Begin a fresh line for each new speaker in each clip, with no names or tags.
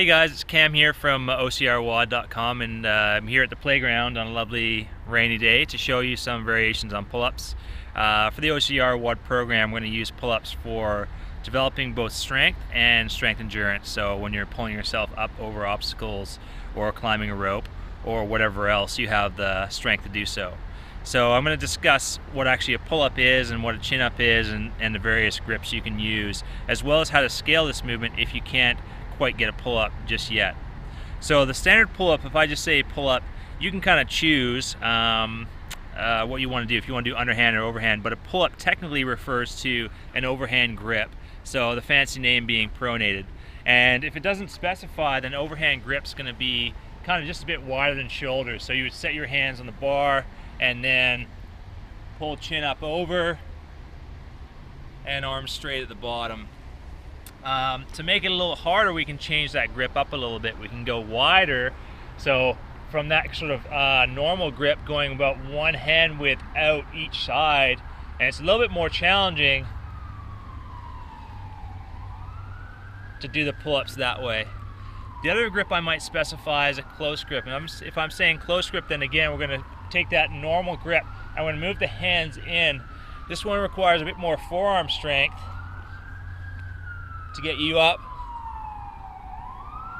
Hey guys, it's Cam here from OCRWOD.com, and I'm here at the playground on a lovely rainy day to show you some variations on pull-ups. For the OCR WOD program, we're going to use pull-ups for developing both strength and strength endurance. So when you're pulling yourself up over obstacles or climbing a rope or whatever else, you have the strength to do so. So I'm going to discuss what actually a pull-up is and what a chin-up is and the various grips you can use, as well as how to scale this movement if you can't quite get a pull-up just yet. So the standard pull-up, if I just say pull-up, you can kind of choose what you want to do, if you want to do underhand or overhand, but a pull-up technically refers to an overhand grip, so the fancy name being pronated. And if it doesn't specify, then overhand grip's going to be kind of just a bit wider than shoulders. So you would set your hands on the bar and then pull chin up over and arms straight at the bottom. To make it a little harder, we can change that grip up a little bit. We can go wider, so from that sort of normal grip, going about one hand width out each side, and it's a little bit more challenging to do the pull-ups that way. The other grip I might specify is a close grip, and if I'm saying close grip, then again we're going to take that normal grip. I'm going to move the hands in. This one requires a bit more forearm strength to get you up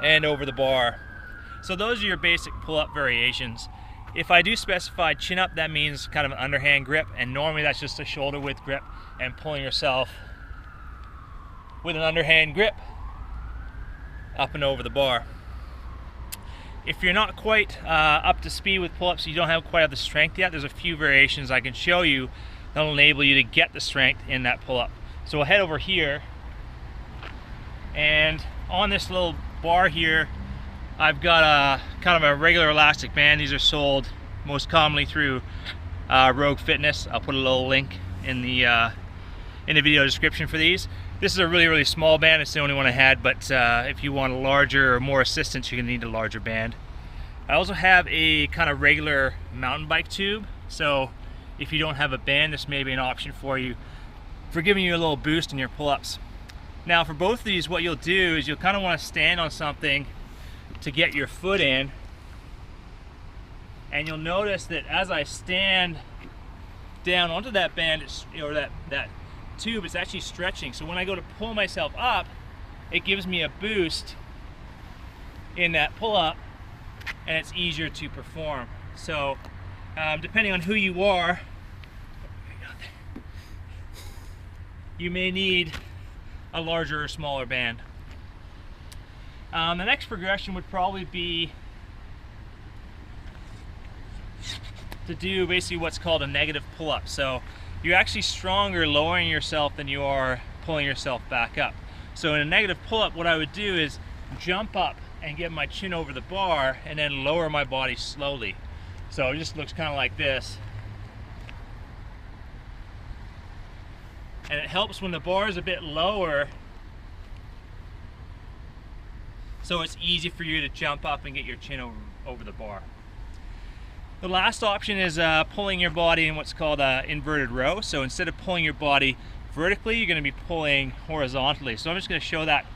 and over the bar. So those are your basic pull-up variations. If I do specify chin up, that means kind of an underhand grip, and normally that's just a shoulder width grip and pulling yourself with an underhand grip up and over the bar. If you're not quite up to speed with pull-ups, you don't have the strength yet, there's a few variations I can show you that will enable you to get the strength in that pull-up. So we'll head over here, and on this little bar here, I've got a kind of a regular elastic band. These are sold most commonly through Rogue Fitness. I'll put a little link in the video description for these. This is a really small band. It's the only one I had, but if you want a larger or more assistance, you're gonna need a larger band. I also have a kind of regular mountain bike tube, so if you don't have a band, this may be an option for you for giving you a little boost in your pull-ups. Now for both of these, what you'll do is you'll kind of want to stand on something to get your foot in, and you'll notice that as I stand down onto that band, or that tube, it's actually stretching. So when I go to pull myself up, it gives me a boost in that pull-up, and it's easier to perform. So depending on who you are, you may need a larger or smaller band. The next progression would probably be to do basically what's called a negative pull-up. So you're actually stronger lowering yourself than you are pulling yourself back up. So in a negative pull-up, what I would do is jump up and get my chin over the bar and then lower my body slowly. So it just looks kind of like this. And it helps when the bar is a bit lower, so it's easy for you to jump up and get your chin over the bar. The last option is pulling your body in what's called an inverted row. So instead of pulling your body vertically, you're going to be pulling horizontally. So I'm just going to show that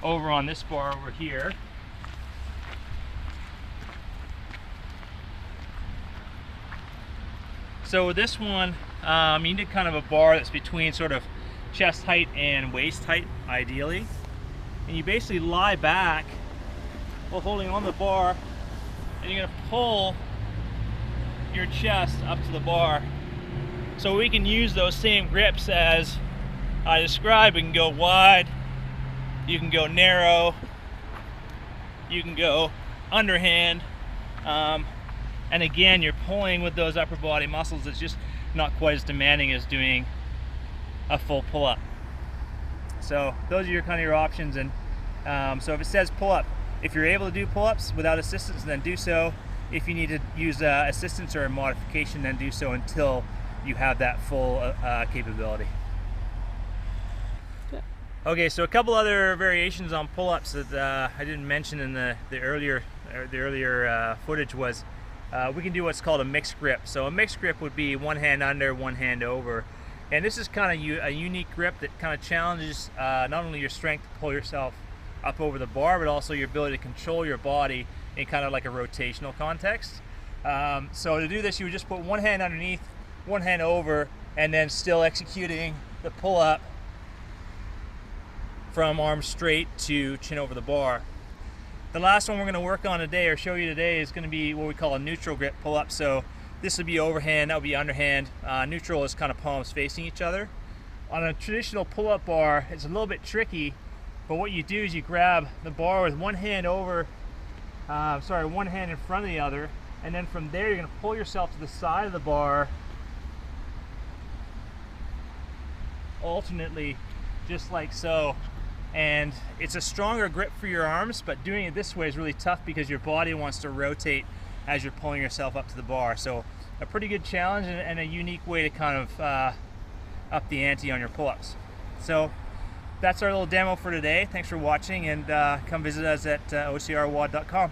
over on this bar over here. So with this one, you need kind of a bar that's between sort of chest height and waist height, ideally. And you basically lie back while holding on the bar, and you're going to pull your chest up to the bar. So we can use those same grips as I described. We can go wide, you can go narrow, you can go underhand. And again, you're pulling with those upper body muscles. It's just not quite as demanding as doing a full pull-up. So those are kind of your options. And so if it says pull-up, if you're able to do pull-ups without assistance, then do so. If you need to use assistance or a modification, then do so until you have that full capability. Okay, so a couple other variations on pull-ups that I didn't mention in the earlier footage was we can do what's called a mixed grip. So a mixed grip would be one hand under, one hand over. And this is kind of a unique grip that kind of challenges not only your strength to pull yourself up over the bar, but also your ability to control your body in kind of like a rotational context. So to do this, you would just put one hand underneath, one hand over, and then still executing the pull-up from arms straight to chin over the bar. The last one we're going to work on today, or show you today, is going to be what we call a neutral grip pull-up. So this would be overhand, that would be underhand. Neutral is kind of palms facing each other. On a traditional pull-up bar, it's a little bit tricky, but what you do is you grab the bar with one hand over, one hand in front of the other, and then from there you're going to pull yourself to the side of the bar alternately, just like so. And it's a stronger grip for your arms, but doing it this way is really tough because your body wants to rotate as you're pulling yourself up to the bar. So a pretty good challenge and a unique way to kind of up the ante on your pull-ups. So that's our little demo for today. Thanks for watching, and come visit us at ocrwad.com.